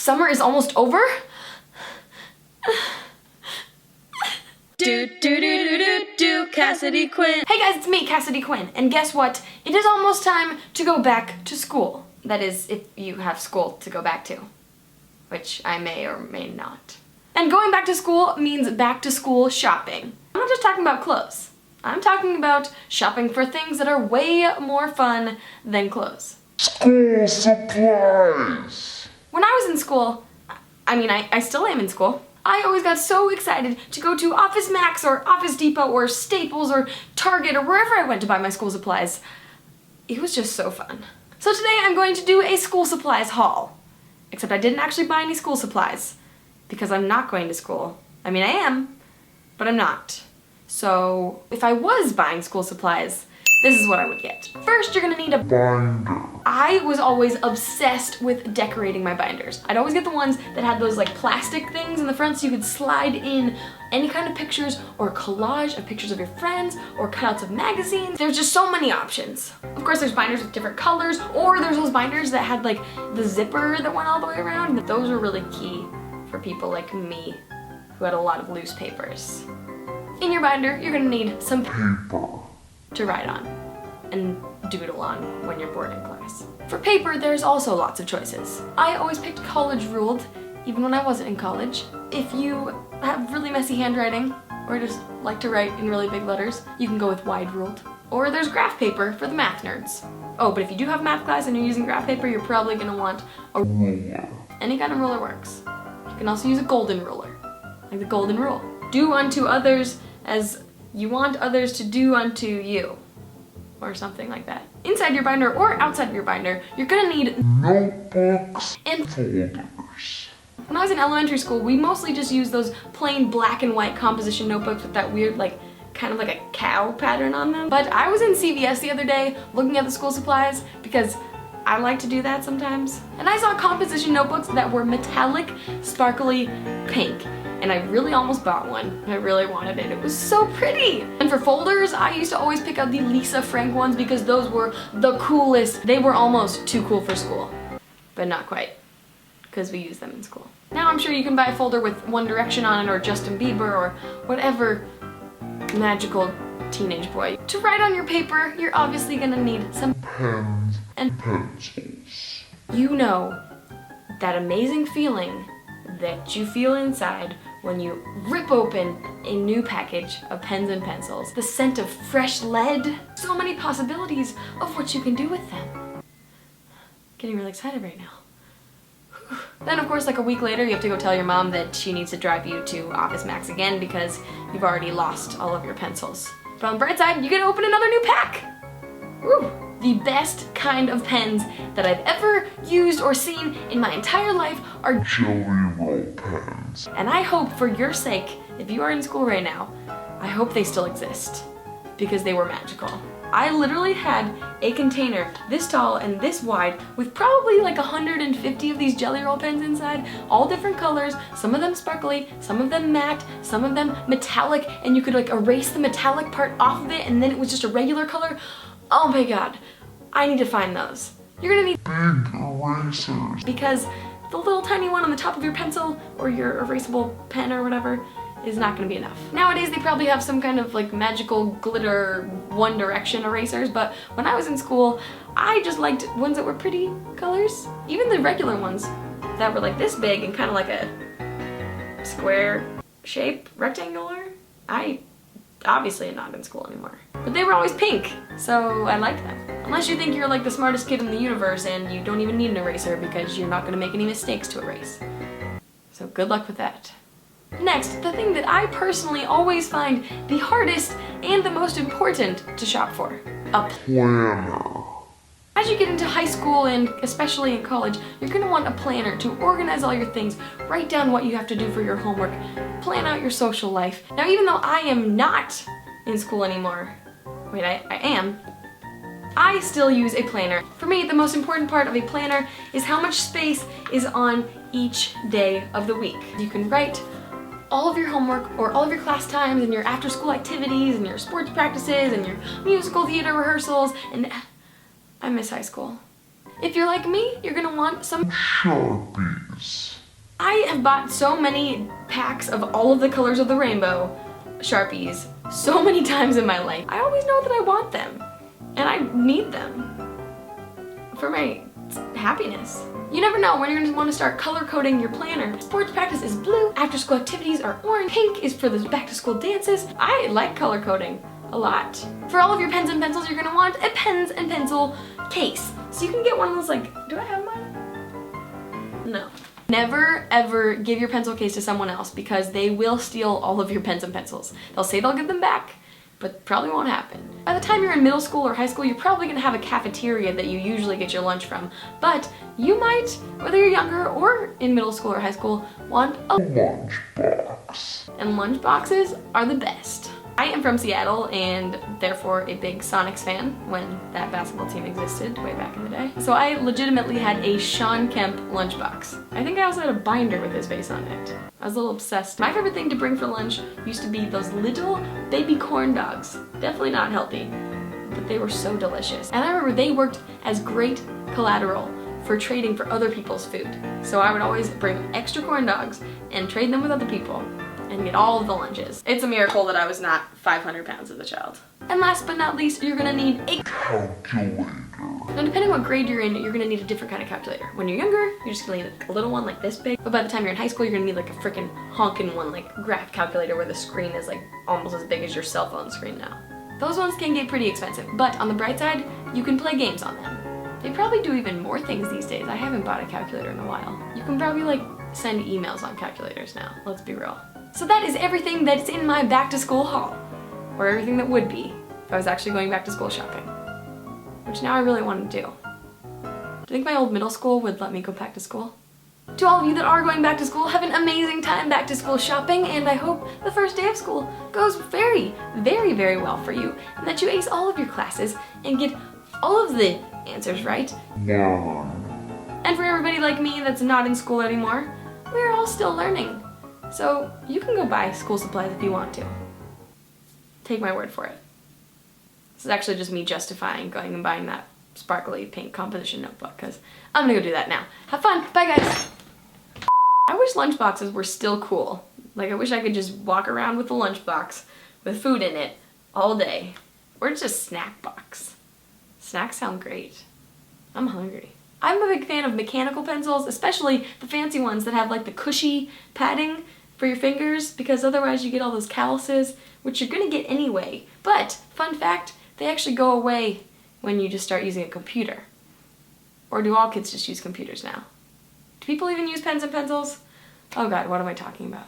Summer is almost over? Cassidy Quinn. Hey guys, it's me, Cassidy Quinn, and guess what? It is almost time to go back to school. That is, if you have school to go back to, which I may or may not. And going back to school means back to school shopping. I'm not just talking about clothes. I'm talking about shopping for things that are way more fun than clothes. School supplies! When I was in school, I still am in school, I always got so excited to go to Office Max or Office Depot or Staples or Target or wherever I went to buy my school supplies. It was just so fun. So today I'm going to do a school supplies haul. Except I didn't actually buy any school supplies because I'm not going to school. I mean, I am, but I'm not. So if I was buying school supplies, this is what I would get. First, you're gonna need a Binder. I was always obsessed with decorating my binders. I'd always get the ones that had those like plastic things in the front so you could slide in any kind of pictures or collage of pictures of your friends or cutouts of magazines. There's just so many options. Of course, there's binders with different colors, or there's those binders that had like the zipper that went all the way around. Those are really key for people like me who had a lot of loose papers. In your binder, you're gonna need some Paper. to write on and doodle on when you're bored in class. For paper, there's also lots of choices. I always picked college ruled, even when I wasn't in college. If you have really messy handwriting, or just like to write in really big letters, you can go with wide ruled. Or there's graph paper for the math nerds. Oh, but if you do have math class and you're using graph paper, you're probably gonna want a ruler. Any kind of ruler works. You can also use a golden ruler, like the golden rule. Do unto others as you want others to do unto you, or something like that. Inside your binder or outside of your binder, you're gonna need Notebooks. and Folders. when I was in elementary school, we mostly just used those plain black and white composition notebooks with that weird, like, kind of like a cow pattern on them. But I was in CVS the other day looking at the school supplies because I like to do that sometimes. And I saw composition notebooks that were metallic, sparkly pink. And I really almost bought one. I really wanted it. It was so pretty. And for folders, I used to always pick out the Lisa Frank ones because those were the coolest. They were almost too cool for school, but not quite, because we use them in school. Now I'm sure you can buy a folder with One Direction on it or Justin Bieber or whatever magical teenage boy. To write on your paper, you're obviously gonna need some Pens and pencils. you know that amazing feeling that you feel inside when you rip open a new package of pens and pencils. The scent of fresh lead. So many possibilities of what you can do with them. Getting really excited right now. Whew. Then of course, like a week later, you have to go tell your mom that she needs to drive you to Office Max again because you've already lost all of your pencils. But on the bright side, you get to open another new pack. Woo! The best kind of pens that I've ever used or seen in my entire life are Jelly roll pens. and I hope for your sake, if you are in school right now, I hope they still exist because they were magical. I literally had a container this tall and this wide with probably like 150 of these Jelly Roll pens inside, all different colors, some of them sparkly, some of them matte, some of them metallic, and you could like erase the metallic part off of it and then it was just a regular color. Oh my god, I need to find those. You're gonna need Big erasers. because the little tiny one on the top of your pencil or your erasable pen or whatever is not gonna be enough. Nowadays they probably have some kind of like magical glitter One Direction erasers, but when I was in school, I just liked ones that were pretty colors. Even the regular ones that were like this big and kind of like a square shape, rectangular. I obviously am not in school anymore. But they were always pink, so I liked them. Unless you think you're like the smartest kid in the universe and you don't even need an eraser because you're not gonna make any mistakes to erase. So good luck with that. Next, the thing that I personally always find the hardest and the most important to shop for. A Planner. As you get into high school and especially in college, you're gonna want a planner to organize all your things, write down what you have to do for your homework, plan out your social life. Now even though I am not in school anymore, wait, I am, I still use a planner. For me, the most important part of a planner is how much space is on each day of the week. You can write all of your homework or all of your class times and your after school activities and your sports practices and your musical theater rehearsals, and I miss high school. If you're like me, you're gonna want some Sharpies. I have bought so many packs of all of the colors of the rainbow Sharpies so many times in my life. I always know that I want them, and I need them for my happiness. You never know when you're gonna want to start color coding your planner. Sports practice is blue, after school activities are orange, pink is for the back to school dances. I like color coding a lot. For all of your pens and pencils, you're gonna want a pens and pencil case. So you can get one of those, like, do I have mine? No. Never ever give your pencil case to someone else because they will steal all of your pens and pencils. They'll say they'll give them back, but probably won't happen. By the time you're in middle school or high school, you're probably gonna have a cafeteria that you usually get your lunch from, but you might, whether you're younger or in middle school or high school, want a Lunchbox. and lunch boxes are the best. I am from Seattle and therefore a big Sonics fan when that basketball team existed way back in the day. So I legitimately had a Sean Kemp lunchbox. I think I also had a binder with his face on it. I was a little obsessed. My favorite thing to bring for lunch used to be those little baby corn dogs. Definitely not healthy, but they were so delicious. And I remember they worked as great collateral for trading for other people's food. So I would always bring extra corn dogs and trade them with other people and get all of the lunches. It's a miracle that I was not 500 pounds as a child. And last but not least, you're gonna need a Calculator. Now depending on what grade you're in, you're gonna need a different kind of calculator. When you're younger, you're just gonna need a little one like this big, but by the time you're in high school, you're gonna need like a freaking honkin' one, like graph calculator where the screen is like almost as big as your cell phone screen now. Those ones can get pretty expensive, but on the bright side, you can play games on them. They probably do even more things these days. I haven't bought a calculator in a while. You can probably like send emails on calculators now, let's be real. So that is everything that's in my back to school haul, or everything that would be if I was actually going back to school shopping, which now I really want to do. Do you think my old middle school would let me go back to school? To all of you that are going back to school, have an amazing time back to school shopping, and I hope the first day of school goes very, very, very well for you, and that you ace all of your classes and get all of the answers right. And for everybody like me that's not in school anymore, we're all still learning. So you can go buy school supplies if you want to. Take my word for it. This is actually just me justifying going and buying that sparkly pink composition notebook because I'm gonna go do that now. Have fun. Bye guys. I wish lunchboxes were still cool. Like I wish I could just walk around with a lunchbox with food in it all day. Or just snack box. Snacks sound great. I'm hungry. I'm a big fan of mechanical pencils, especially the fancy ones that have like the cushy padding for your fingers, because otherwise you get all those calluses, which you're gonna get anyway. But, fun fact, they actually go away when you just start using a computer. Or do all kids just use computers now? Do people even use pens and pencils? Oh god, what am I talking about?